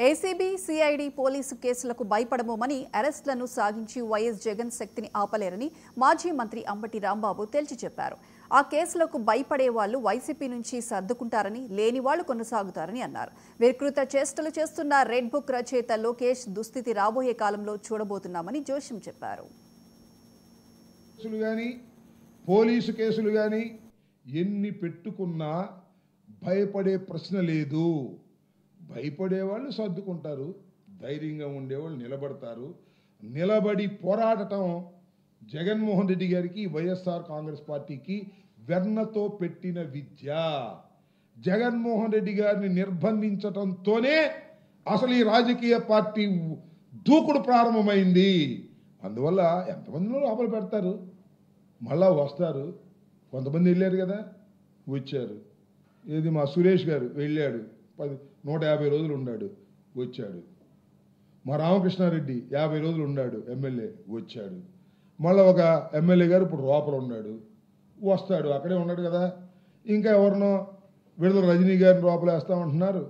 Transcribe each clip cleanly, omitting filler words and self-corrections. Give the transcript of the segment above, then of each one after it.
ACB CID police కేసులకు భయపడమని అరెస్టులను సాగించి YS Jagan శక్తిని ఆపలేరని మాజీ మంత్రి అంబటి రాంబాబు తేల్చి చెప్పారు. ఆ కేసులకు భయపడే వాళ్లు వైసీపీ నుంచి సర్దుకుంటారని, లేని వాళ్లు కొనసాగుతారని అన్నారు. వికృత చేష్టలు చేస్తున్న రెడ్ బుక్ రచయిత లోకేష్ దుస్థితి రాబోయే కాలంలో చూడబోతున్నామని జోషం చెప్పారు. పోలీసు కేసులు గాని ఎన్ని పెట్టుకున్నా భయపడే ప్రశ్న లేదు. భయపడేవాళ్ళు సర్దుకుంటారు, ధైర్యంగా ఉండేవాళ్ళు నిలబడతారు. నిలబడి పోరాడటం జగన్మోహన్ రెడ్డి గారికి, వైఎస్ఆర్ కాంగ్రెస్ పార్టీకి వెన్నతో పెట్టిన విద్య. జగన్మోహన్ రెడ్డి గారిని నిర్బంధించటంతోనే అసలు ఈ రాజకీయ పార్టీ దూకుడు ప్రారంభమైంది. అందువల్ల ఎంతమందిలో లోపల పెడతారు, మళ్ళా వస్తారు. కొంతమంది వెళ్ళారు కదా, వచ్చారు. ఏది మా సురేష్ గారు వెళ్ళాడు, 150 రోజులు ఉన్నాడు, వచ్చాడు. మా రామకృష్ణారెడ్డి 50 రోజులు ఉన్నాడు, ఎమ్మెల్యే, వచ్చాడు. మళ్ళీ ఒక ఎమ్మెల్యే గారు ఇప్పుడు లోపల ఉన్నాడు, వస్తాడు, అక్కడే ఉన్నాడు కదా. ఇంకా ఎవరినో విడుదల రజనీ గారిని లోపలేస్తామంటున్నారు,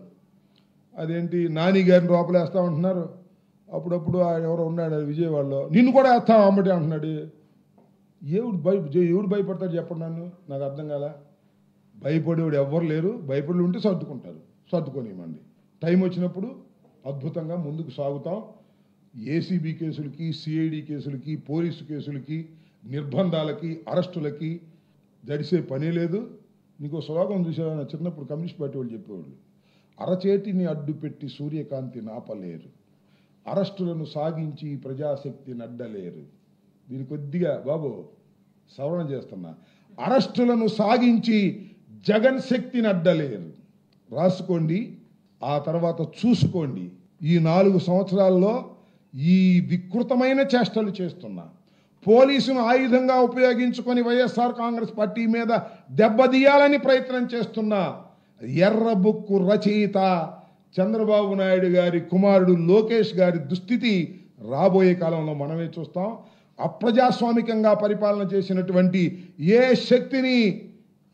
అదేంటి నాని గారిని లోపలేస్తామంటున్నారు. అప్పుడప్పుడు ఎవరో ఉన్నాడు విజయవాడలో, నిన్ను కూడా వేస్తాం అమ్మటి అంటున్నాడు. ఎవడు భయపడతాడు చెప్పండి, నాకు అర్థం కాల. భయపడేవాడు ఎవ్వరు లేరు. భయపడి ఉంటే సర్దుకుంటారు, సర్దుకోనివ్వండి. టైం వచ్చినప్పుడు అద్భుతంగా ముందుకు సాగుతాం. ఏసీబీ కేసులకి, సిఐడి కేసులకి, పోలీసు కేసులకి, నిర్బంధాలకి, అరెస్టులకి జడిసే పనే లేదు. నీకు స్లోగం చూసాను, చిన్నప్పుడు కమ్యూనిస్ట్ పార్టీ వాళ్ళు చెప్పేవాళ్ళు, అరచేతిని అడ్డుపెట్టి సూర్యకాంతి నాపలేరు, అరెస్టులను సాగించి ప్రజాశక్తిని అడ్డలేరు. దీని కొద్దిగా బాబు సవరణ చేస్తున్నా. అరెస్టులను సాగించి జగన్ శక్తిని అడ్డలేరు. రాసుకోండి, ఆ తర్వాత చూసుకోండి. ఈ 4 సంవత్సరాల్లో ఈ వికృతమైన చేష్టలు చేస్తున్నా, పోలీసును ఆయుధంగా ఉపయోగించుకొని వైఎస్ఆర్ కాంగ్రెస్ పార్టీ మీద దెబ్బతీయాలని ప్రయత్నం చేస్తున్నా ఎర్ర బుక్కు రచయిత చంద్రబాబు నాయుడు గారి కుమారుడు లోకేష్ గారి దుస్థితి రాబోయే కాలంలో మనమే చూస్తాం. అప్రజాస్వామికంగా పరిపాలన చేసినటువంటి ఏ శక్తిని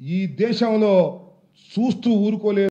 ఈ దేశంలో చూస్తూ ఊరుకోలేదు.